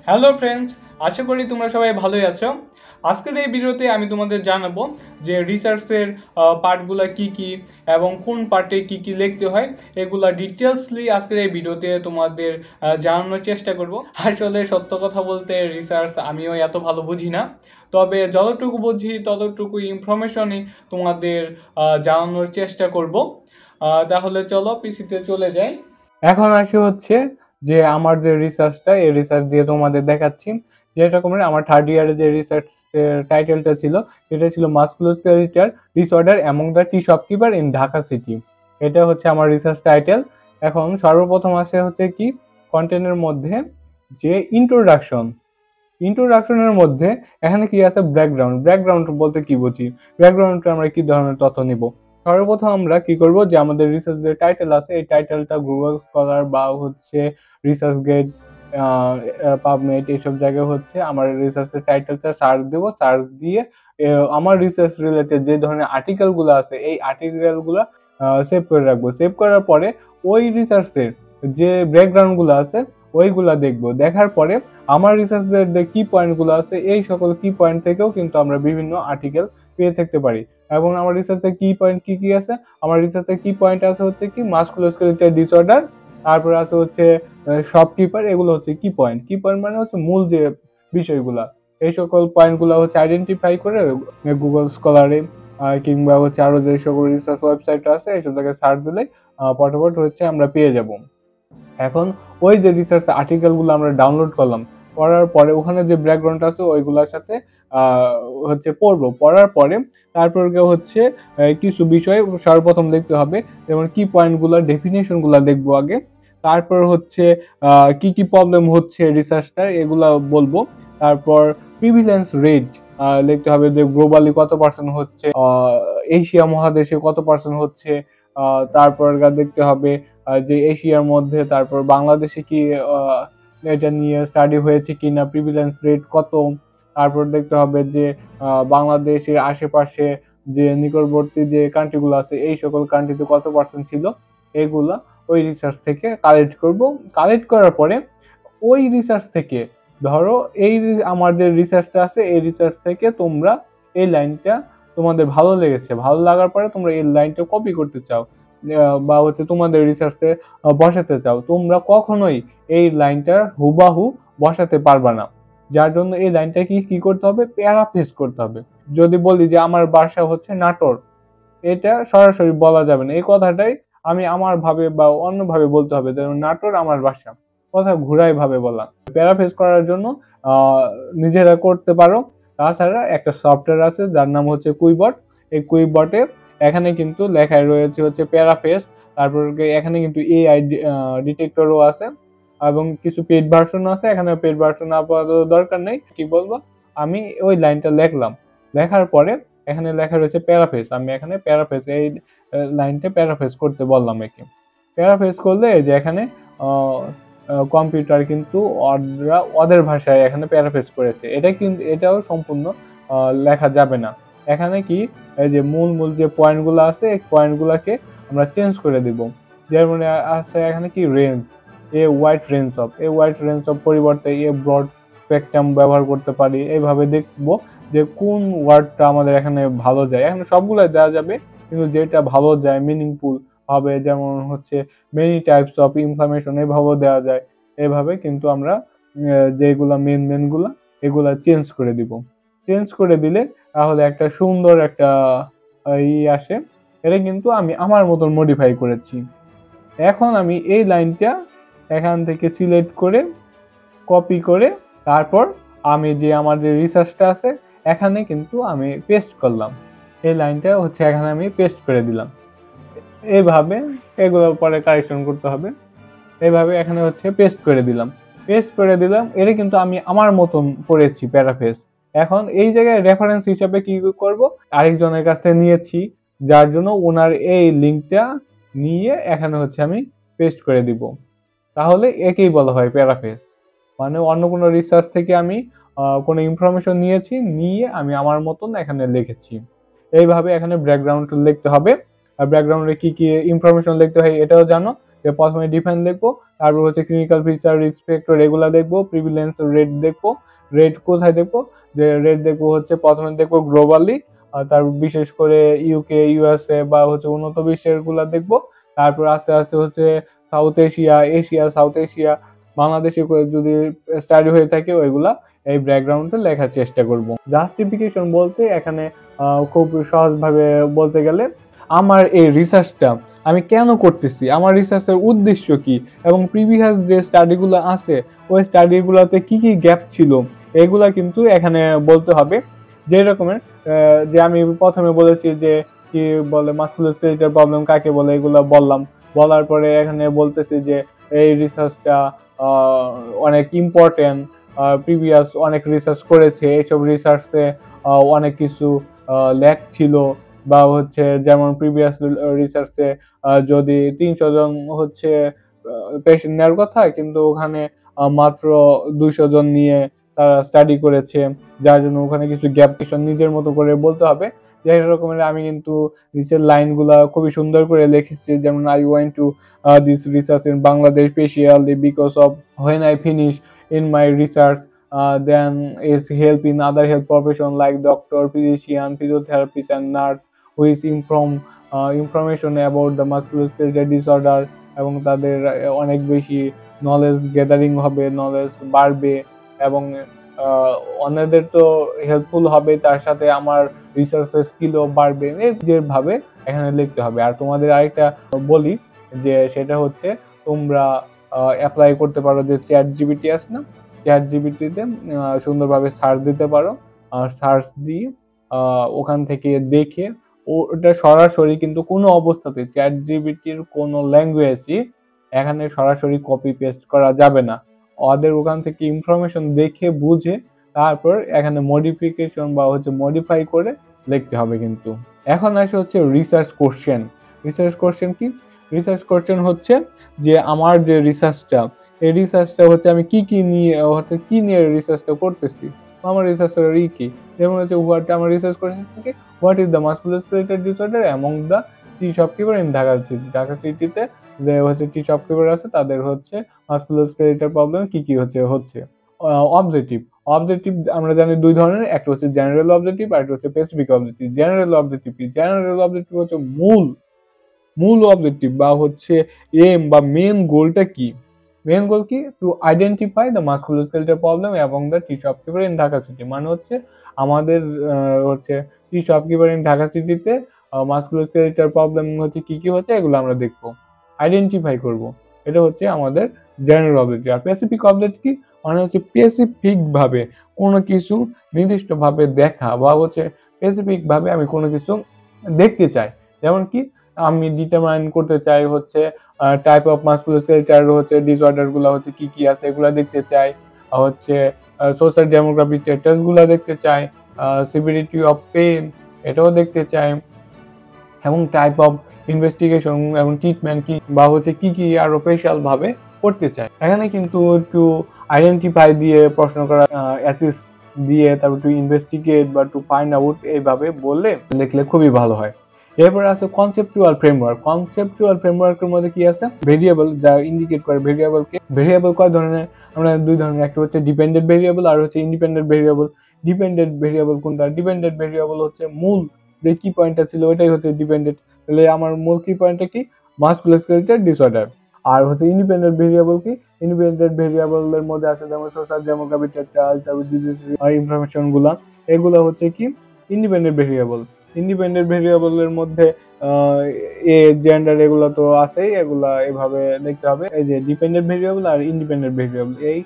Hello friends, আশা করি তোমরা সবাই ভালোই আছো। আজকের এই ভিডিওতে আমি তোমাদের জানাবো যে রিসার্চের পার্টগুলো কি কি এবং কোন পার্টে কি কি লিখতে হয় এগুলা ডিটেলসলি আজকের এই ভিডিওতে তোমাদের জানানোর চেষ্টা করব। আসলে সত্য কথা বলতে রিসার্চ আমিও এত ভালো বুঝি না, তবে যতটুকু বুঝি ততটুকু ইনফরমেশনই তোমাদের জানানোর চেষ্টা করব। তাহলে চলো পিসিতে চলে যাই। এখন আসি হচ্ছে যে আমার যে রিসার্চটা, এই রিসার্চ দিয়ে তোমাদের দেখাচ্ছি। যেটা করে আমার থার্ড ইয়ারে যে রিসার্চ টাইটেলটা ছিল, সেটা ছিল musculoskeletal disorder among the tea shopkeeper in Dhaka city. এটা হচ্ছে আমার রিসার্চ টাইটেল। এখন সর্বপ্রথম আসে হচ্ছে কি কন্টেন্টের মধ্যে যে ইন্ট্রোডাকশনের মধ্যে এখানে কি আছে ব্যাকগ্রাউন্ড বলতে কি বুঝি, ব্যাকগ্রাউন্ডে আমরা কি ধরনের তথ্য নিব। সর্বপ্রথম আমরা কি করব যে আমাদের রিসার্চ যে টাইটেল আছে এই টাইটেলটা গুগল স্কলার বা হচ্ছে রিসার্চ গেট, পাবমেড এইসব জায়গায় হচ্ছে আমার রিসার্চের টাইটেলটা সার্চ দেব। সার্চ দিয়ে আমার রিসার্চ রিলেটেড যে ধরনের আর্টিকেলগুলো আছে এই আর্টিকেলগুলো সেভ করে রাখবো। সেভ করার পরে ওই রিসার্চের যে ব্যাকগ্রাউন্ডগুলো আছে ওইগুলা দেখবো। দেখার পরে আমার রিসার্চের যে কি পয়েন্টগুলো আছে এই সকল কি পয়েন্ট থেকেও কিন্তু আমরা বিভিন্ন আর্টিকেল পেয়ে থাকতে পারি। এবং আমার রিসার্চের কি পয়েন্ট কি কি আছে, আমার রিসার্চের কি পয়েন্ট আছে হচ্ছে কি মাসকুলোস্কেলেটাল ডিসঅর্ডার, তারপরে আছে হচ্ছে শপকিপার। এগুলো হচ্ছে কি পয়েন্ট মানে হচ্ছে মূল যে বিষয়গুলা, এই সকল পয়েন্টগুলো হচ্ছে আইডেন্টিফাই করে গুগল স্কলারে কিংবা হচ্ছে আরো যে সকল রিসার্চ ওয়েবসাইট আছে এইসব জায়গায় সার্চ দিলে ফটাফট হচ্ছে আমরা পেয়ে যাব। এখন ওই যে রিসার্চ আর্টিকেলগুলো আমরা ডাউনলোড করলাম, করার পরে ওখানে যে ব্যাকগ্রাউন্ড আছে ওইগুলোর সাথে হচ্ছে পড়ার পরে তারপর হচ্ছে কিছু বিষয় সর্বপ্রথম দেখতে হবে। যেমন কি পয়েন্টগুলো ডেফিনেশনগুলো দেখবো আগে, তারপর হচ্ছে কি কি প্রবলেম হচ্ছে রিসার্চটার এগুলা বলবো। তারপর প্রিভিলেন্স রেট লিখতে হবে, যে গ্লোবালি কত পার্সেন্ট হচ্ছে, এশিয়া মহাদেশে কত পার্সেন্ট হচ্ছে। তারপর দেখতে হবে যে এশিয়ার মধ্যে, তারপর বাংলাদেশে কি এটা নিয়ে স্টাডি হয়েছে কিনা, প্রিভিলেন্স রেট কত। তারপর দেখতে হবে যে বাংলাদেশের আশেপাশে যে নিকটবর্তী যে কান্ট্রিগুলো আছে এই সকল কান্ট্রিতে কত পার্সেন্ট ছিল। এগুলা ওই রিসার্চ থেকে কালেক্ট করব। কালেক্ট করার পরে ওই রিসার্চ থেকে ধরো এই আমার যে রিসার্চটা আছে এই রিসার্চ থেকে তোমরা এই লাইনটা তোমাদের ভালো লেগেছে, ভালো লাগার পরে তোমরা এই লাইনটা কপি করতে চাও বা হচ্ছে তোমাদের রিসার্চে বসাতে চাও। তোমরা কখনোই এই লাইনটা হুবাহু বসাতে পারবা না, যার জন্য এই লাইনটা কি করতে হবে, প্যারাফ্রেজ করতে হবে। যদি বলি যে আমার বাসা হচ্ছে নাটোর, এটা সরাসরি বলা যাবে না। এই কথাটাই আমি আমার ভাবে বা অন্যভাবে বলতে হবে, যেমন নাটোর আমার বাসা, কথা ঘুরাই ভাবে বলা। প্যারাফ্রেজ করার জন্য নিজেরা করতে পারো। তাছাড়া একটা সফটওয়্যার আছে যার নাম হচ্ছে কুইবট। এই কুইবটে এখানে কিন্তু লেখায় রয়েছে হচ্ছে প্যারাফ্রেজ। তারপর এখানে কিন্তু এআই ডিটেক্টরও আছে এবং কিছু পেড ভার্সন আছে। এখানে পেড ভার্সন আপাতত দরকার নেই। কি বলবো, আমি ওই লাইনটা লিখলাম, লেখার পরে এখানে লেখা রয়েছে প্যারাফ্রেজ। আমি এখানে প্যারাফ্রেজ এই লাইনটা প্যারাফ্রেজ করতে বললাম একে। প্যারাফ্রেজ করলে যে এখানে কম্পিউটার কিন্তু ওদের ভাষায় এখানে প্যারাফ্রেজ করেছে। এটা কিন্তু এটাও সম্পূর্ণ লেখা যাবে না। এখানে কি এই যে মূল যে পয়েন্টগুলো আছে এই পয়েন্টগুলোকে আমরা চেঞ্জ করে দিব। যেমন আছে এখানে কি রেঞ্জ, ওয়াইড রেঞ্জ অফ পরিবর্তে ব্রড স্পেকট্রাম ব্যবহার করতে পারি। এইভাবে দেখবো যে কোন ওয়ার্ডটা আমাদের এখানে ভালো যায়। এখানে সবগুলো দেওয়া যাবে, কিন্তু যেটা ভালো যায় মিনিংফুল হবে, যেমন হচ্ছে মেনি টাইপস অফ ইনফরমেশন এভাবেও দেওয়া যায়। এভাবে কিন্তু আমরা যেগুলা মেনগুলা এগুলা চেঞ্জ করে দিব। চেঞ্জ করে দিলে তাহলে একটা সুন্দর একটা আসে। এটা কিন্তু আমি আমার মতন মডিফাই করেছি। এখন আমি এই লাইনটা এখান থেকে সিলেক্ট করে কপি করে তারপর আমি যে আমার যে রিসার্চটা আছে এখানে কিন্তু আমি পেস্ট করলাম। এই লাইনটা হচ্ছে এখানে আমি পেস্ট করে দিলাম। এইভাবে এগুলো পরে কারেকশন করতে হবে। এইভাবে এখানে হচ্ছে পেস্ট করে দিলাম। এটা কিন্তু আমি আমার মতন করেছি প্যারাফ্রেজ। এখন এই জায়গায় রেফারেন্স হিসেবে কি করব, আরেকজনের কাছ থেকে নিয়েছি, যার জন্য ওনার এই লিঙ্কটা নিয়ে এখানে হচ্ছে আমি পেস্ট করে দিব। তাহলে একেই বলা হয় প্যারাফ্রেজ। মানে অন্য কোনো রিসার্চ থেকে আমি কোনো ইনফরমেশন নিয়ে আমি আমার মতন এখানে লিখেছি। এইভাবে এখানে ব্যাকগ্রাউন্ড লিখতে হবে। আর ব্যাকগ্রাউন্ডে কি কি ইনফরমেশন লিখতে হয় এটাও জানো। যে প্রথমে ডিফাইন দেখবো, তারপর হচ্ছে ক্লিনিক্যাল ফিচার, রিস্ক ফ্যাক্টর এগুলা দেখবো, প্রিভিলেন্স রেট দেখবো। রেট কোথায় দেখবো? যে রেট দেখবো হচ্ছে প্রথমে দেখবো গ্লোবালি, তার বিশেষ করে ইউকে, ইউএসএ বা হচ্ছে উন্নত বিশ্বের গুলা দেখবো। তারপর আস্তে আস্তে হচ্ছে south Asia, Asia, south Asia, বাংলাদেশে যদি স্টাডি হয়ে থাকে ওইগুলা এই ব্যাকগ্রাউন্ডে লেখার চেষ্টা করব। জাস্টিফিকেশন বলতে এখানে খুব সহজভাবে বলতে গেলে আমার এই রিসার্চটা আমি কেন করতেছি, আমার রিসার্চের উদ্দেশ্য কি, এবং প্রিভিয়াস যে স্টাডিগুলো আছে ওই স্টাডিগুলোতে কি কি গ্যাপ ছিল এগুলা কিন্তু এখানে বলতে হবে। যে রকমের যে আমি প্রথমে বলেছি যে কি বলে মাসকুলোস্কেলেটাল প্রবলেম কাকে বলে এগুলা বললাম, বলার পরে এখানে বলতেছি যে এই রিসার্চটা অনেক ইম্পর্টেন্ট, প্রিভিয়াস অনেক রিসার্চ করেছে, এইসব রিসার্চে অনেক কিছু ল্যাক ছিল, বা হচ্ছে যেমন প্রিভিয়াস রিসার্চে যদি 300 জন হচ্ছে পেশেন্ট নেওয়ার কথা, কিন্তু ওখানে মাত্র 200 জন নিয়ে তারা স্টাডি করেছে, যার জন্য ওখানে কিছু গ্যাপ নিজের মতো করে বলতে হবে। যে রকমের আমি কিন্তু নিচের লাইনগুলা খুবই সুন্দর করে লিখেছি, যেমন I went to this research in Bangladesh specially because of when I finish in my research, then is help in other health profession like doctor, physician, physiotherapist and nurse with information about the musculoskeletal disorder, এবং তাদের অনেক বেশি knowledge gathering হবে, knowledge বাড়বে, এবং অন্যদের তো helpful হবে, তার সাথে আমার রিসার্চের স্কিলও বাড়বে, যেভাবে এখানে লিখতে হবে। আর তোমাদের আরেকটা বলি যে সেটা হচ্ছে তোমরা অ্যাপ্লাই করতে পারো যে চ্যাট জিপিটি আছে না, চ্যাট জিপিটিতে সুন্দরভাবে সার্চ দিতে পারো, আর সার্চ দিয়ে ওখান থেকে দেখে ওটা সরাসরি কিন্তু কোনো অবস্থাতে চ্যাট জিপিটির কোনো ল্যাঙ্গুয়েজই এখানে সরাসরি কপি পেস্ট করা যাবে না। ওদের ওখান থেকে ইনফরমেশন দেখে বুঝে তারপর এখানে মডিফিকেশন বা হচ্ছে মডিফাই করে লিখতে হবে কিন্তু। এখন আসে হচ্ছে রিসার্চ কোশ্চেন। রিসার্চ কোশ্চেন কি? রিসার্চ কোশ্চেন হচ্ছে যে আমার যে রিসার্চটা, এই রিসার্চটা হচ্ছে আমি কি নিয়ে রিসার্চটা করতেছি, আমার রিসার্চের কি, যেমন হচ্ছে আমার রিসার্চ কোশ্চেন থেকে what is the musculoskeletal disorder among the tea shopkeeper in Dhaka city. Dhaka সিটিতে যে হচ্ছে টি শপকিপার আছে তাদের হচ্ছে মাসকুলোস্কেলেটাল প্রবলেম কি হচ্ছে। অবজেক্টিভ, অবজেক্টিভ আমরা জানি দুই ধরনের, একটা হচ্ছে জেনারেল অবজেক্টিভ আর একটা হচ্ছে স্পেসিফিক অবজেক্টিভ। জেনারেল অবজেক্টিভ কি? জেনারেল অবজেক্টিভ হচ্ছে মূল অবজেক্টিভ বা হচ্ছে এম বা মেন গোলটা কি? মেন গোল কি? To identify the musculoskeletal problem এবং the tea shopkeeper in Dhaka city. মানে হচ্ছে আমাদের হচ্ছে টি শপকিপার ইন ঢাকা সিটিতে মাসকুলোস্কেলেটাল প্রবলেম হচ্ছে কি হচ্ছে এগুলো আমরা দেখবো, আইডেন্টিফাই করব। এটা হচ্ছে আমাদের জেনারেল অবজেক্টিভ। আর স্পেসিফিক অবজেক্ট কি? মানে হচ্ছে স্পেসিফিক ভাবে কোনো কিছু নির্দিষ্ট ভাবে দেখা, বা হচ্ছে স্পেসিফিক ভাবে আমি কোনো কিছু দেখতে চাই। যেমন কি আমি ডিটারমাইন করতে চাই হচ্ছে টাইপ অফ মাসকুলোস্কেলেটাল হচ্ছে ডিসঅর্ডার গুলো হচ্ছে কি আছে এগুলা দেখতে চাই, হচ্ছে সোশ্যাল ডেমোগ্রাফিক স্ট্যাটাস গুলা দেখতে চাই, সিভিরিটি অফ পেইন এটাও দেখতে চাই, এবং টাইপ অফ ইনভেস্টিগেশন এবং ট্রিটমেন্ট কি, বা হচ্ছে কি আরো স্পেশাল ভাবে করতে চাই। এখানে কিন্তু একটু আইডেন্টিফাই দিয়ে প্রশ্ন করা, অ্যাসিস দিয়ে তারপর টু ইনভেস্টিগেট বা টু ফাইন্ড আউট এইভাবে বললে লিখলে খুবই ভালো হয়। এরপরে আছে কনসেপচুয়াল ফ্রেমওয়ার্ক। কনসেপচুয়াল ফ্রেমওয়ার্কের মধ্যে কি আছে? ভেরিয়েবল, যা ইন্ডিকেট করে ভেরিয়েবলকে। ভেরিয়েবল কয় ধরনের? আমরা দুই ধরনের, একটা হচ্ছে ডিপেন্ডেন্ট ভেরিয়েবল আর হচ্ছে ইন্ডিপেন্ডেন্ট ভেরিয়েবল। ডিপেন্ডেন্ট ভেরিয়েবল কোনটা? ডিপেন্ডেন্ট ভেরিয়েবল হচ্ছে মূল যে কি পয়েন্টটা ছিল ওইটাই হচ্ছে ডিপেন্ডেন্ট। তাহলে আমার মূল কি পয়েন্টটা কি? Musculoskeletal disorder. আর হচ্ছে ইন্ডিপেন্ডেন্ট ভেরিয়েবল কি? ইন্ডিপেন্ডেন্ট ভেরিয়েবলের মধ্যে আছে যেমন সোশ্যাল ডেমোগ্রাফিক স্ট্যাটাস, তারপর ডিজিজ ইনফরমেশন গুলা, এগুলো হচ্ছে কি ইন্ডিপেন্ডেন্ট ভেরিয়েবল। ইন্ডিপেন্ডেন্ট ভেরিয়েবলের মধ্যে জেন্ডার এগুলো তো আছেই, এগুলা এভাবে দেখতে হবে। এই যে ডিপেন্ডেন্ট ভেরিয়েবল আর ইন্ডিপেন্ডেন্ট ভেরিয়েবল, এই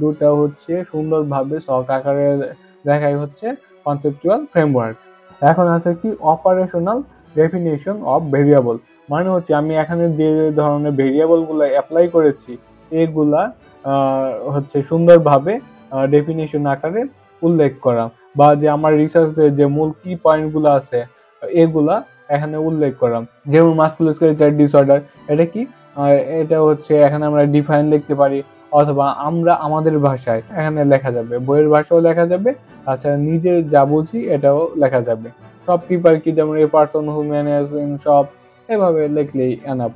দুটা হচ্ছে সুন্দরভাবে ছক আকারে দেখাই হচ্ছে কনসেপচুয়াল ফ্রেমওয়ার্ক। এখন আছে কি অপারেশনাল ডেফিনেশন অফ ভেরিয়েবল। মানে হচ্ছে আমি এখানে যে ধরনের ভেরিয়েবল গুলো অ্যাপ্লাই করেছি এগুলা হচ্ছে সুন্দরভাবে ডেফিনেশন আকারে উল্লেখ করা, বা যে আমার রিসার্চে যে মূল কি পয়েন্ট গুলো আছে এগুলা এখানে উল্লেখ করা। যেমন মাসকুলোস্কেলেটাল ডিসঅর্ডার, এটা কি? এটা হচ্ছে এখানে আমরা ডিফাইন লিখতে পারি, অথবা আমরা আমাদের ভাষায় এখানে লেখা যাবে, বইয়ের ভাষাও লেখা যাবে, তাছাড়া নিজে যা বুঝি এটাও লেখা যাবে। শপকিপার কি? যেমন a person who manage in shop, এভাবে লিখলেই এনাফ।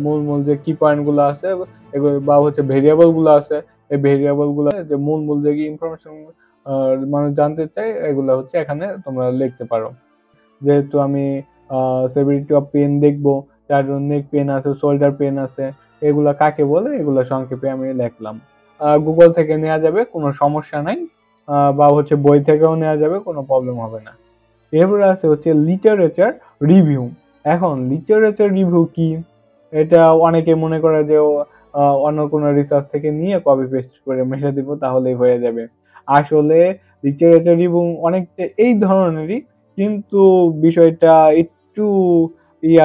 মূল মূল যে কি পয়েন্ট গুলো আছে এগুলো বা হচ্ছে ভেরিয়েবল গুলো আছে, এই ভেরিয়েবল গুলো যে মূল মূল যে ইনফরমেশন মানুষ জানতে চায় এগুলো হচ্ছে এখানে তোমরা লিখতে পারো। যেহেতু আমি সেভিরিটি অফ পেন দেখবো, যার জন্য নেক পেন আছে, শোল্ডার পেন আছে, এগুলা কাকে বলে এগুলো সংক্ষেপে আমি লিখলাম। গুগল থেকে নেওয়া যাবে, কোনো সমস্যা নাই, বা হচ্ছে বই থেকেও নেওয়া যাবে, কোনো প্রবলেম হবে না। এরপরে আছে হচ্ছে লিটারেচার রিভিউ। এখন লিটারেচার রিভিউ কি, এটা অনেকে মনে করে যে অন্য কোনো রিসার্চ থেকে নিয়ে কপি পেস্ট করে মেরে দিব তাহলেই হয়ে যাবে। আসলে লিটারেচার রিভিউ অনেকটা এই ধরনেরই, কিন্তু বিষয়টা একটু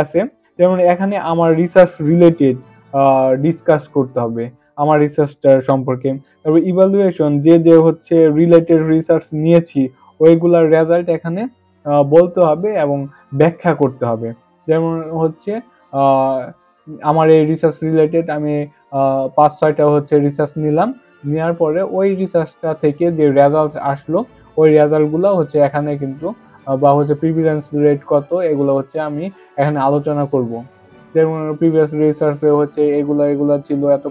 আছে। যেমন এখানে আমার রিসার্চ রিলেটেড ডিসকাস করতে হবে আমার রিসার্চটার সম্পর্কে। তারপর ইভালুয়েশন, যে যে হচ্ছে রিলেটেড রিসার্চ নিয়েছি ওইগুলার রেজাল্ট এখানে বলতে হবে এবং ব্যাখ্যা করতে হবে। যেমন হচ্ছে আহ, আমার এই রিসার্চ রিলেটেড আমি 5-6টা হচ্ছে রিসার্চ নিলাম, নেওয়ার পরে ওই রিসার্চটা থেকে যে রেজাল্ট আসলো ওই রেজাল্ট গুলো হচ্ছে এখানে কিন্তু বা হচ্ছে প্রিভিলেন্স রেট কত এগুলো হচ্ছে আমি এখানে আলোচনা করব। যেমন প্রিভিয়াস রিসার্চে হচ্ছে এগুলা এগুলা ছিল, এত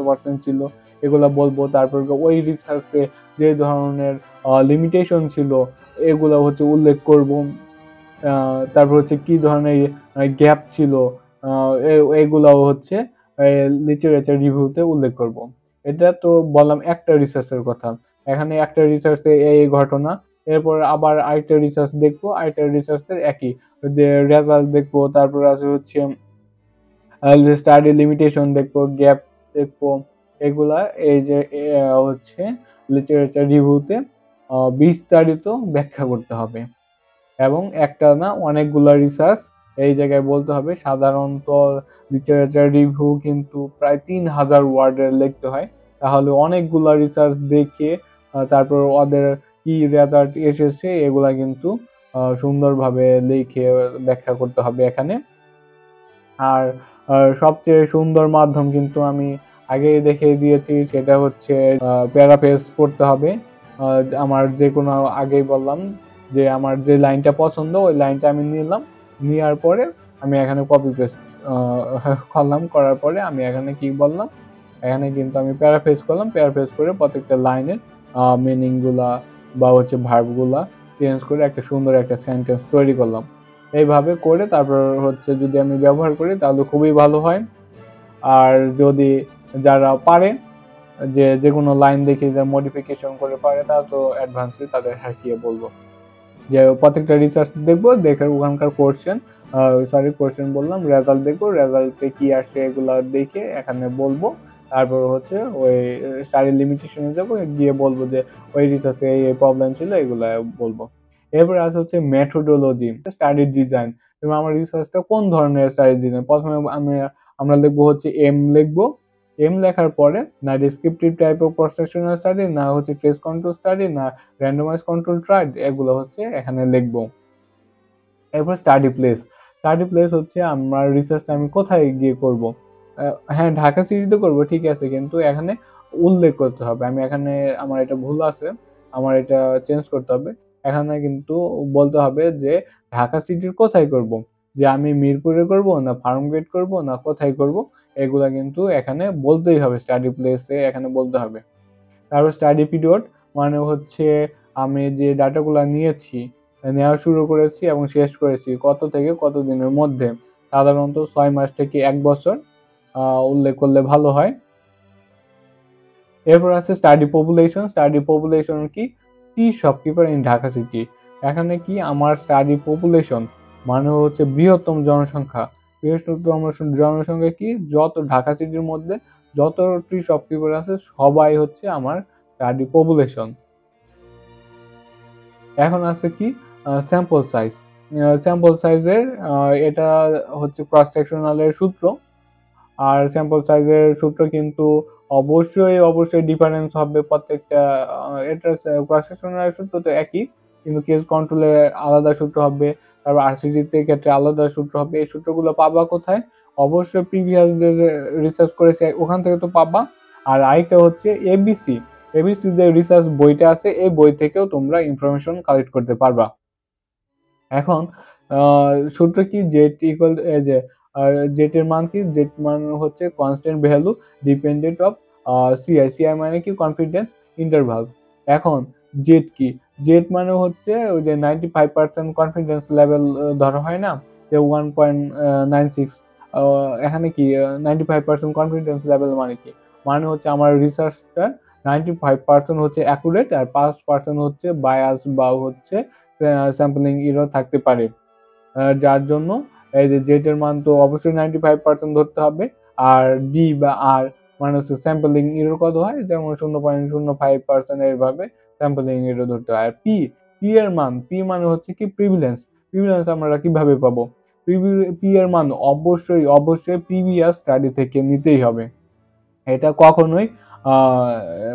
পার্সেন্ট ছিল, এগুলা বলবো। তারপর ওই রিসার্চে যে ধরনের লিমিটেশন ছিল এগুলো হচ্ছে উল্লেখ করব। তারপর হচ্ছে কি ধরনের গ্যাপ ছিল এগুলাও হচ্ছে লিটারেচার রিভিউতে উল্লেখ করব। এটা তো বললাম একটা রিসার্চের কথা। এখানে একটা রিসার্চে এই ঘটনা, এরপর আবার আরেকটা রিসার্চ দেখবো, আরেকটা রিসার্চের একই যে রেজাল্ট দেখবো। তারপর আছে হচ্ছে স্টাডি লিমিটেশন দেখবো, গ্যাপ দেখবো, এগুলা এই যে হচ্ছে লিটারেচার রিভিউতে বিস্তারিত ব্যাখ্যা করতে হবে। এবং একটা না অনেকগুলা রিসার্চ এই জায়গায় বলতে হবে। সাধারণত লিটারেচার রিভিউ কিন্তু প্রায় 3000 ওয়ার্ডের লিখতে হয়, তাহলে অনেকগুলা রিসার্চ দেখে তারপর ওদের কি রেজাল্ট এসেছে এগুলা কিন্তু সুন্দরভাবে লিখে ব্যাখ্যা করতে হবে এখানে। আর সবচেয়ে সুন্দর মাধ্যম কিন্তু আমি আগেই দেখিয়ে দিয়েছি, সেটা হচ্ছে প্যারাফ্রেজ করতে হবে। আমার যে কোনো আগেই বললাম যে আমার যে লাইনটা পছন্দ ওই লাইনটা আমি নিলাম, নেওয়ার পরে আমি এখানে কপি পেস্ট করলাম, করার পরে আমি এখানে কি বললাম, এখানে কিন্তু আমি প্যারাফ্রেজ করলাম, প্যারাফ্রেজ করে প্রত্যেকটা লাইনের মিনিং গুলা বা হচ্ছে ভার্ব গুলা চেঞ্জ করে একটা সুন্দর একটা সেন্টেন্স তৈরি করলাম। এইভাবে করে তারপর হচ্ছে যদি আমি ব্যবহার করি তাহলে খুবই ভালো হয়। আর যদি যারা পারে যে যে কোনো লাইন দেখে যা মডিফিকেশন করে পারে তারা তো অ্যাডভান্সে তাদের হাঁকিয়ে বলবো যে প্রত্যেকটা রিসার্চ দেখবো, দেখে ওখানকার কোশ্চেন কোশ্চেন বললাম, রেজাল্ট দেখবো, রেজাল্টে কি আসে এগুলা দেখে এখানে বলবো। তারপর হচ্ছে ওই স্টাডি লিমিটেশনে যাবো, গিয়ে বলবো যে ওই রিসার্চে এই প্রবলেম ছিল এগুলা বলবো। এরপর আছে হচ্ছে মেথোডোলজি, স্টাডি ডিজাইন। যেমন আমার রিসার্চটা কোন ধরনের স্টাডি ডিজাইন, প্রথমে আমরা লিখবো হচ্ছে এম লিখবো। এম লেখার পরে না ডেসক্রিপটিভ টাইপ অফ প্রসেশনাল স্টাডি, না হচ্ছে কেস কন্ট্রোল স্টাডি, না র্যান্ডমাইজ কন্ট্রোল ট্রায়াল, এগুলো হচ্ছে এখানে লিখবো। এরপর স্টাডি প্লেস, স্টাডি প্লেস হচ্ছে আমার রিসার্চটা আমি কোথায় গিয়ে করব। হ্যাঁ, ঢাকা সিটিতে করব ঠিক আছে, কিন্তু এখানে উল্লেখ করতে হবে। আমি এখানে আমার এটা ভুল আছে, আমার এটা চেঞ্জ করতে হবে। এখানে কিন্তু বলতে হবে যে ঢাকা সিটির কোথায় করব, যে আমি মিরপুরে করব না ফার্মগেট করব না কোথায় করব, এগুলা কিন্তু এখানে বলতেই হবে, স্টাডি প্লেসে এখানে বলতে হবে। তারপর স্টাডি পিরিয়ড, মানে হচ্ছে আমি যে ডাটাগুলো নিয়েছি, নেওয়া শুরু করেছি এবং শেষ করেছি কত থেকে কত দিনের মধ্যে, সাধারণত 6 মাস থেকে 1 বছর উল্লেখ করলে ভালো হয়। এরপর আছে স্টাডি পপুলেশন। স্টাডি পপুলেশন কি, টি শপকিপার ইন ঢাকা সিটি। এখানে কি আমার স্টাডি পপুলেশন মানে হচ্ছে বৃহত্তম জনসংখ্যা। বৃহত্তম জনসংখ্যা কি, যত ঢাকা সিটির মধ্যে যত টি শপকিপার আছে সবাই হচ্ছে আমার স্টাডি পপুলেশন। এখন আছে কি স্যাম্পল সাইজ। স্যাম্পল সাইজের এটা হচ্ছে ক্রস সেকশনালের সূত্র। আর স্যাম্পল সাইজের সূত্র কিন্তু অবশ্যই ডিফারেন্স হবে প্রত্যেকটা। এটা ক্রস সেকশনাল সূত্র তো একই, কিন্তু কেস কন্ট্রোলের আলাদা সূত্র হবে, তারপর আরসিজিতে ক্ষেত্রে আলাদা সূত্র হবে। এই সূত্রগুলো পাবা কোথায়, অবশ্যই প্রিভিয়াস যে রিসার্চ করেছে ওখান থেকে তো পাবা। আর আরেকটা হচ্ছে এবিসি, এবিসি যে রিসার্চ বইটা আছে এই বই থেকেও তোমরা ইনফরমেশন কালেক্ট করতে পারবা। এখন সূত্র কি, জেড ইকুয়াল যে আর জেড এর মান কি, জেড মান হচ্ছে constant value dependent of CI, CI মানে কি কনফিডেন্স ইন্টারভাল। এখন জেড কি, জেড মানে হচ্ছে ওই যে 95% কনফিডেন্স লেভেল ধরা হয় না, যে 1.96। এখানে কি 95% কনফিডেন্স লেভেল মানে কি, মানে হচ্ছে আমার রিসার্চটা 95% হচ্ছে অ্যাকুরেট আর 5% হচ্ছে বায়াস বা হচ্ছে স্যাম্পলিং এরর থাকতে পারে। যার জন্য এই যে জেড এর মান তো অবশ্যই 95% ধরতে হবে। আর ডি বা আর মানে হচ্ছে স্যাম্পলিং এরর কত হয়, যেমন 0.05% এইভাবে স্যাম্পলিং এরর ধরতে হয়। আর পি, পি এর মান, পি মানে হচ্ছে কি প্রিভিলেন্স। প্রিভিলেন্স আমরা কিভাবে পাবো, পি এর মান অবশ্যই অবশ্যই প্রিভিয়াস স্টাডি থেকে নিতেই হবে। এটা কখনোই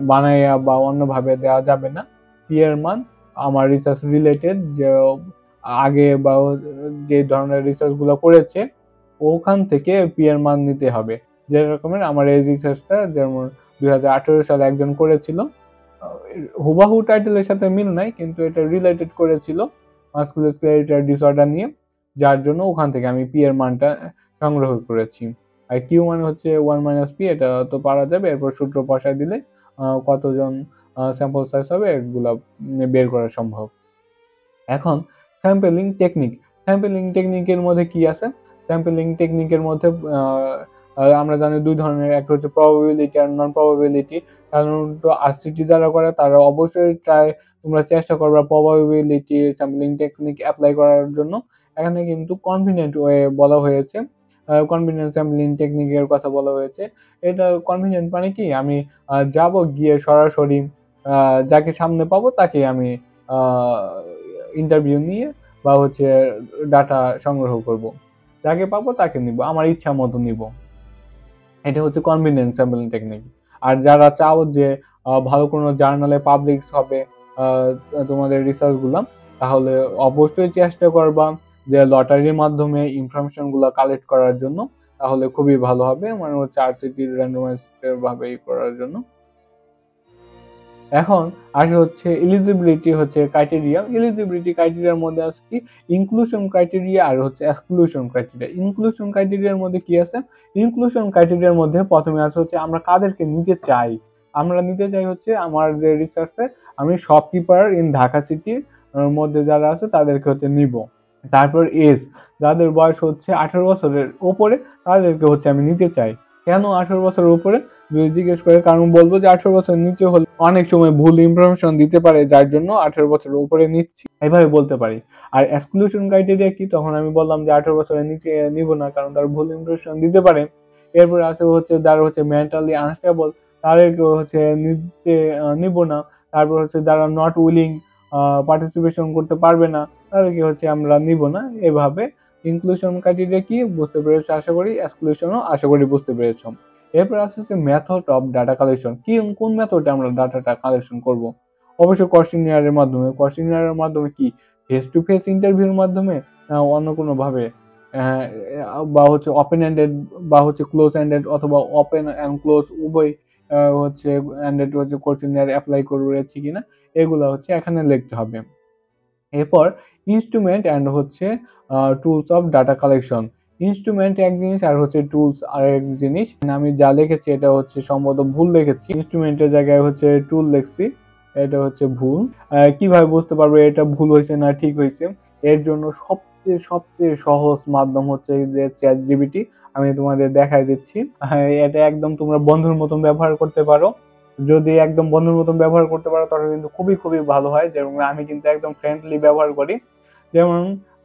বানাইয়া বা অন্যভাবে দেওয়া যাবে না। পি এর মান আমার রিসার্চ রিলেটেড যে আগে বা যে ধরনের রিসার্চ গুলো করেছে ওখান থেকে পি এর মান নিতে হবে। যে রকমের আমার এই রিসার্চটা যেমন 2018 সালে একজন করেছিল, হুবাহু টাইটেলের সাথে মিল নাই কিন্তু এটা রিলেটেড করেছিল মাসকুলোস্কেলেটাল ডিসঅর্ডার নিয়ে, যার জন্য ওখান থেকে আমি পি এর মানটা সংগ্রহ করেছি। আর কিউ মানে হচ্ছে 1 - পি, এটা তো পারা যাবে, এরপর সূত্র বসায় দিলে কতজন স্যাম্পল সাইজ হবে এগুলা বের করা সম্ভব। এখন স্যাম্পলিং টেকনিক, স্যাম্পলিং টেকনিকের মধ্যে কি আছে, স্যাম্পলিং টেকনিকের মধ্যে আমরা জানি দুই ধরনের, একটা হচ্ছে প্রবাবিলিটি আর নন প্রবাবিলিটি। সাধারণত আরসিটি যারা করে তারা অবশ্যই তোমরা চেষ্টা করবে প্রবাবিলিটি স্যাম্পলিং টেকনিক অ্যাপ্লাই করার জন্য। এখানে কিন্তু কনভিনিয়েন্ট ওয়ে বলা হয়েছে, কনভিনিয়েন্ট স্যাম্পলিং টেকনিকের কথা বলা হয়েছে। এটা কনভিনিয়েন্ট মানে কি, আমি যাব গিয়ে সরাসরি যাকে সামনে পাবো তাকে আমি ইন্টারভিউ নিয়ে বা হচ্ছে ডাটা সংগ্রহ করব, যাকে পাবো তাকে নিব, আমার ইচ্ছা মতো নিব। এটা হচ্ছে কনভিনিয়েন্স স্যাম্পলিং টেকনিক। আর যারা চাও যে ভালো কোনো জার্নালে পাবলিশ হবে তোমাদের রিসার্চ গুলো, তাহলে অবশ্যই চেষ্টা করবা যে লটারির মাধ্যমে ইনফরমেশন গুলো কালেক্ট করার জন্য, তাহলে খুবই ভালো হবে, মানে হচ্ছে আরসিটির র্যান্ডমাইজ ভাবে করার জন্য। এখন আসে হচ্ছে এলিজিবিলিটি হচ্ছে ক্রাইটেরিয়া। এলিজিবিলিটি ক্রাইটেরিয়ার মধ্যে আছে কি ইনক্লুশন ক্রাইটেরিয়া আর হচ্ছে এক্সক্লুশন ক্রাইটেরিয়া। ইনক্লুশন ক্রাইটেরিয়ার মধ্যে কি আছে, ইনক্লুশন ক্রাইটেরিয়ার মধ্যে প্রথমে আছে হচ্ছে আমরা কাদেরকে নিতে চাই। আমরা নিতে চাই হচ্ছে আমার যে রিসার্চে আমি শপকিপার ইন ঢাকা সিটির মধ্যে যারা আছে তাদেরকে হচ্ছে নিব। তারপর এজ, যাদের বয়স হচ্ছে 18 বছরের উপরে তাদেরকে হচ্ছে আমি নিতে চাই। কেন 18 বছরের উপরে যদি জিজ্ঞেস করে, কারণ বলবো যে 18 বছরের নিচে হলে অনেক সময় ভুল ইনফরমেশন দিতে পারে, যার জন্য 18 বছরের উপরে নিচ্ছি, এইভাবে বলতে পারি। আর এক্সক্লুশন ক্রাইটেরিয়া কি, তখন আমি বললাম যে 18 বছরের নিচে নিব না, কারণ তার ভুল ইনফরমেশন দিতে পারে। এরপরে আছে হচ্ছে যারা হচ্ছে মেন্টালি আনস্টেবল তাদেরকে হচ্ছে নিতে নিব না। তারপর হচ্ছে যারা নট উইলিং পার্টিসিপেশন করতে পারবে না তাদেরকে হচ্ছে আমরা নিব না। এভাবে ইনক্লুশন ক্রাইটেরিয়া কি বুঝতে পেরেছো আশা করি, এক্সক্লুশনও আশা করি বুঝতে পেরেছো। এরপর আসছে মেথড অফ ডাটা কালেকশন, কি কোন মেথডে আমরা ডাটাটা কালেকশন করব। অবশ্যই কোয়েশ্চেনিয়ারের মাধ্যমে। কোয়েশ্চেনিয়ারের মাধ্যমে কি ফেস টু ফেস ইন্টারভিউর মাধ্যমে না অন্য কোনো ভাবে, বা হচ্ছে ওপেন এন্ডেড বা হচ্ছে ক্লোজ এন্ডেড, অথবা ওপেন এন্ড ক্লোজ উভয় হচ্ছে এন্ডেড হচ্ছে কোয়েশ্চেনিয়ার অ্যাপ্লাই করেছি কিনা এগুলো হচ্ছে এখানে লিখতে হবে। এরপর ইনস্ট্রুমেন্ট অ্যান্ড হচ্ছে tools of data collection. Instrument এক জিনিস আর হচ্ছে টুলস আরেক জিনিস। আমি যা লিখেছি এটা হচ্ছে সম্ভবত ভুল লিখেছি, ইনস্ট্রুমেন্টের জায়গায় হচ্ছে টুল লিখছি, এটা হচ্ছে ভুল। কিভাবে বুঝতে পারবো এটা ভুল হয়েছে না ঠিক হয়েছে, এর জন্য সবচেয়ে সবচেয়ে সহজ মাধ্যম হচ্ছে যে চ্যাট জিপিটি। আমি তোমাদের দেখাই দিচ্ছি। এটা একদম তোমরা বন্ধুর মতন ব্যবহার করতে পারো। যদি একদম বন্ধুর মতন ব্যবহার করতে পারো তাহলে কিন্তু খুবই খুবই ভালো হয়, যেমন আমি কিন্তু একদম ফ্রেন্ডলি ব্যবহার করি। যেমন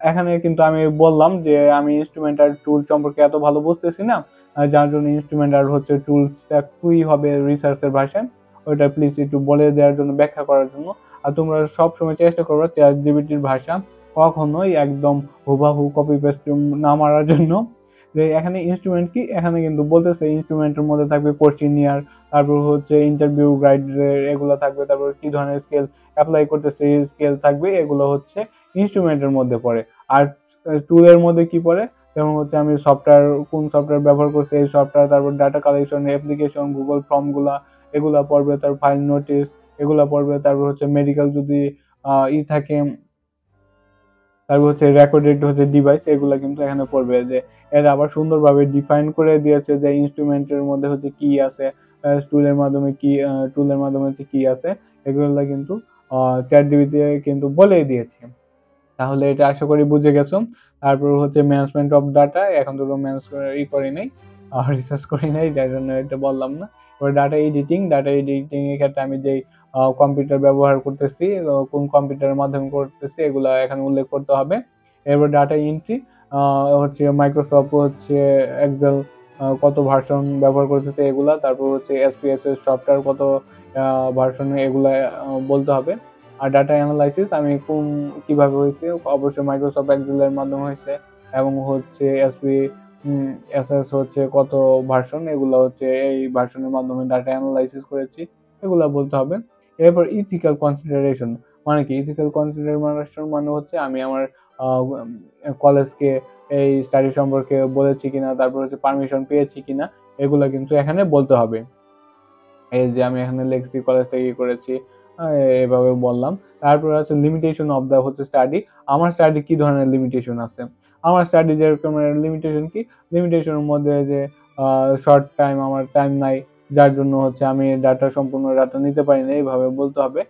এখানে কিন্তু আমি বললাম যে আমি ইনস্ট্রুমেন্ট আর টুল সম্পর্কে এত ভালো বুঝতেছি না, যার জন্য ইনস্ট্রুমেন্ট আর হচ্ছে টুলসটা খুবই হবে রিসার্চের ভাষায়, ওইটা প্লিজ একটু বলে দেওয়ার জন্য, ব্যাখ্যা করার জন্য। আর তোমরা সব সময় চেষ্টা করবে চ্যাট জিপিটির ভাষা কখনোই একদম হুবাহু কপি পেস্ট না মারার জন্য। যে এখানে ইনস্ট্রুমেন্ট কি, এখানে কিন্তু বলতেছে ইনস্ট্রুমেন্টের মধ্যে থাকবে কোশ্চেনিয়ার, তারপর হচ্ছে ইন্টারভিউ গাইড এগুলো থাকবে, তারপর কি ধরনের স্কেল অ্যাপ্লাই করতেছে এই স্কেল থাকবে, এগুলো হচ্ছে ইনস্ট্রুমেন্টের মধ্যে পড়ে। আর টুলের মধ্যে কি পড়ে, যেমন হচ্ছে আমি সফটওয়্যার কোন সফটওয়্যার ব্যবহার করতে এই সফটওয়্যার, তারপর data collection application Google form এগুলা পড়বে, তারপর ফাইল নোটিস এগুলা পড়বে, তারপর হচ্ছে মেডিকেল যদি ই থাকে, তারপর হচ্ছে রেকর্ডেড হচ্ছে ডিভাইস, এগুলা কিন্তু এখানে পড়বে। যে এরা আবার সুন্দরভাবে ডিফাইন করে দিয়েছে যে ইনস্ট্রুমেন্টের মধ্যে হচ্ছে কি আছে, টুলের মাধ্যমে কি, টুলের মাধ্যমে হচ্ছে কি আছে, এগুলো কিন্তু চ্যাট জিপিটি কিন্তু বলেই দিয়েছে। তাহলে এটা আশা করি বুঝে গেছো। তারপর হচ্ছে ম্যানেজমেন্ট অফ ডাটা, এখন তো ম্যানেজ করি নাই, রিসার্চ করি নাই, যার জন্য এটা বললাম না। এবার ডাটা এডিটিং, ডাটা এডিটিং এর ক্ষেত্রে আমি যেই কম্পিউটার ব্যবহার করতেছি, কোন কম্পিউটারের মাধ্যমে করতেছি, এগুলা এখানে উল্লেখ করতে হবে। এরপর ডাটা এন্ট্রি হচ্ছে মাইক্রোসফট হচ্ছে এক্সেল কত ভার্সন ব্যবহার করতেছে এগুলা, তারপর হচ্ছে এসপিএসএস সফটওয়্যার কত ভার্সনে, এগুলা বলতে হবে। আর ডাটা অ্যানালাইসিস আমি কিভাবে হয়েছে, অবশ্যই মাইক্রোসফট এক্সেলের মাধ্যমে হয়েছে, এবং হচ্ছে এসএস হচ্ছে কত ভার্সন, এগুলো হচ্ছে এই ভার্সনের মাধ্যমে ডাটা অ্যানালাইসিস করেছি, এগুলো বলতে হবে। এরপর ইথিক্যাল কনসিডারেশন মানে কি? ইথিক্যাল কনসিডারেশন মানে হচ্ছে আমি আমার কলেজকে এই স্টাডি সম্পর্কে বলেছি কিনা, তারপর হচ্ছে পারমিশন পেয়েছি কিনা, এগুলো কিন্তু এখানে বলতে হবে। এই যে আমি এখানে লিখছি কলেজ থেকে করেছি, এভাবে বললাম। তারপর আছে লিমিটেশন অফ দা হচ্ছে স্টাডি, আমার স্টাডি কি ধরনের লিমিটেশন আছে, আমার স্টাডি যেরকম লিমিটেশন কি, লিমিটেশনের মধ্যে যে শর্ট টাইম, আমার টাইম নাই, যার জন্য হচ্ছে আমি সম্পূর্ণ ডাটা নিতে পারি না, এইভাবে বলতে হবে।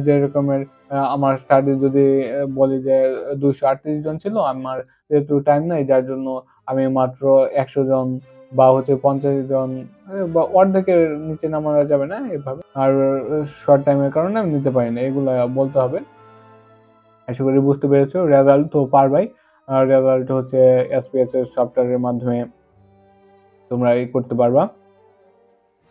যেরকমের আমার স্টাডি যদি বলি যে 238 জন ছিল, আমার যেহেতু টাইম নাই, যার জন্য আমি মাত্র 100 জন বা হচ্ছে 50 জন বা অর্ধেকের নিচে নামানো যাবে না এভাবে, আর শর্ট টাইমের কারণে আমি নিতে পারি না, এগুলা বলতে হবে। আশা করি বুঝতে পেরেছো। রেজাল্ট তো পারবাই, রেজাল্ট হচ্ছে এসপিএসএস সফটওয়্যারের মাধ্যমে তোমরা করতে পারবা।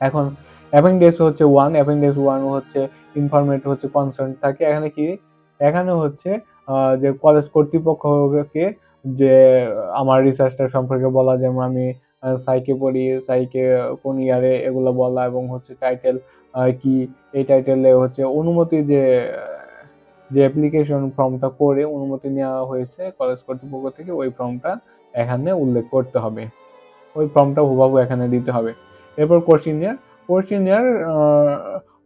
এখন অ্যাপেন্ডিক্স হচ্ছে 1, অ্যাপেন্ডিক্স 1 হচ্ছে ইনফরমেট হচ্ছে কনসার্ন থাকে। এখানে কি, এখানে হচ্ছে যে কলেজ কর্তৃপক্ষকে যে আমার রিসার্চটা সম্পর্কে বলা, যেমন আমি সাইকে পড়ি, সাইকে কোন ইয়ারে, এগুলো বলা, এবং হচ্ছে টাইটেল কি, এই টাইটেলে হচ্ছে অনুমতি যে অ্যাপ্লিকেশন ফর্মটা করে অনুমতি নেওয়া হয়েছে কলেজ কর্তৃপক্ষ থেকে, ওই ফর্মটা এখানে উল্লেখ করতে হবে, ওই ফর্মটা হুবহু এখানে দিতে হবে। এরপর কোশ্চেনিয়ার, কোশ্চেনিয়ার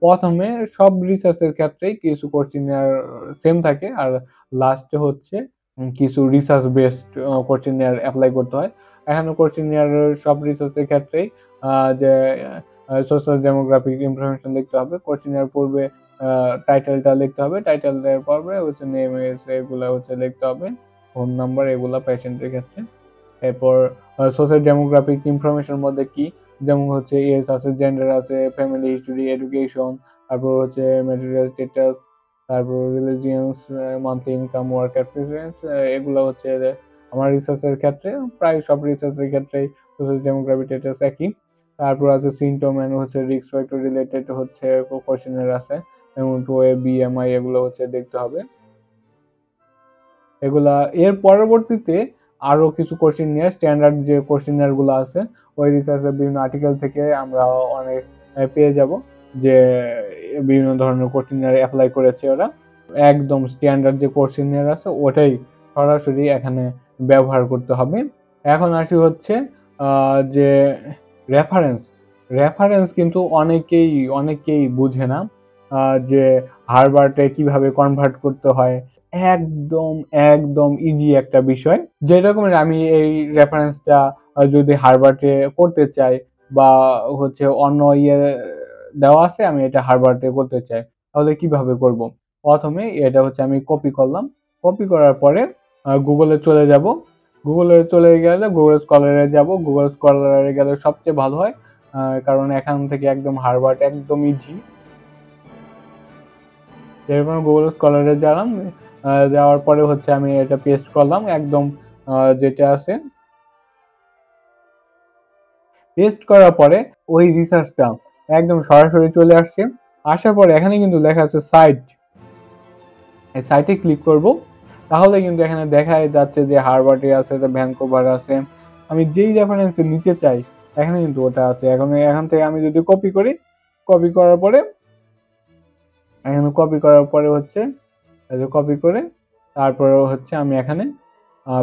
প্রথমে সব রিসার্চের ক্ষেত্রেই কিছু কোশ্চেনিয়ার সেম থাকে, আর লাস্টে হচ্ছে কিছু রিসার্চ বেসড কোশ্চেনিয়ার অ্যাপ্লাই করতে হয়। এখানে কোশ্চেনিয়ার সব রিসার্চের ক্ষেত্রেই যে সোশ্যাল ডেমোগ্রাফিক ইনফরমেশন লিখতে হবে, কোশ্চেনিয়ার পূর্বে টাইটেলটা লিখতে হবে, টাইটেলের পর্বে হচ্ছে নেম এগুলো হচ্ছে লিখতে হবে, ফোন নাম্বার, এগুলা পেশেন্টের ক্ষেত্রে। এরপর সোশ্যাল ডেমোগ্রাফিক ইনফরমেশন মধ্যে কি, যেমন হচ্ছে এজ আছে, জেন্ডার আছে, ফ্যামিলি হিস্টোরি, এডুকেশন, তারপর হচ্ছে ম্যাটেরিয়াল স্ট্যাটাস, তারপর religions, monthly income, worker preference, এগুলো হচ্ছে আমার রিসার্চের ক্ষেত্রে, প্রায় সব রিসার্চের ক্ষেত্রেই সোশ্যাল ডেমোগ্রাফিক স্ট্যাটাস একই। তারপর আছে সিমটম এন্ড হচ্ছে রিস্ক ফ্যাক্টর রিলেটেড হচ্ছে কোশ্চেনের আছে, যেমন টোয়ে, বিএমআই, এগুলো হচ্ছে দেখতে হবে এগুলা। এর পরবর্তীতে আরো কিছু কোশ্চেন নিয়ে স্ট্যান্ডার্ড যে কোশ্চেনার গুলো আছে ওই রিসার্চের বিভিন্ন আর্টিকেল থেকে আমরা অনেক পেয়ে যাব, যে বিভিন্ন ধরনের কোশ্চেনার অ্যাপ্লাই করেছে ওরা, একদম স্ট্যান্ডার্ড যে কোশ্চেনার আছে ওটাই সরাসরি এখানে ব্যবহার করতে হবে। এখন আসি হচ্ছে যে রেফারেন্স, রেফারেন্স কিন্তু অনেকেই বুঝে না, যে হার্ভার্ডে কিভাবে কনভার্ট করতে হয়, একদম একদম ইজি একটা বিষয়। যেরকমের আমি এই রেফারেন্সটা যদি হার্ভার্ডে করতে চাই, বা হচ্ছে অন্য ইয়ে দেওয়া আছে, আমি এটা হার্ভার্ডে করতে চাই, তাহলে কিভাবে করব? প্রথমে এটা হচ্ছে আমি কপি করলাম, কপি করার পরে গুগলে চলে যাব, গুগলে চলে গেলে গুগল স্কলারে যাব, গুগল স্কলারে গেলে সবচেয়ে ভালো হয়, কারণ এখান থেকে একদম হার্ভার্ড একদম ইজি। এরপর গুগল স্কলারে গেলাম, যাওয়ার পরে হচ্ছে আমি এটা পেস্ট করলাম, একদম যেটা আছে পেস্ট করার পরে ওই রিসার্চটা একদম সরাসরি চলে আসছে। আসার পরে এখানে কিন্তু লেখা আছে সাইট, এই সাইটে ক্লিক করব, তাহলে কিন্তু এখানে দেখা যাচ্ছে যে হার্ভার্ডে আছে, ভ্যানকুভার আছে, আমি যেই রেফারেন্স নিতে চাই এখানে কিন্তু ওটা আছে। এখান থেকে আমি যদি কপি করি, কপি করার পরে এখানে কপি করার পরে হচ্ছে কপি করে তারপরে হচ্ছে আমি এখানে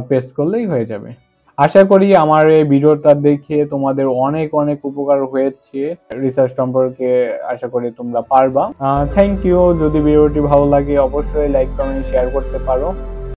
পেস্ট করলেই হয়ে যাবে। আশা করি আমার এই ভিডিওটা দেখে তোমাদের অনেক অনেক উপকার হয়েছে রিসার্চ সম্পর্কে, আশা করি তোমরা পারবা। Thank you. যদি ভিডিওটি ভালো লাগে অবশ্যই লাইক কমেন্ট শেয়ার করতে পারো।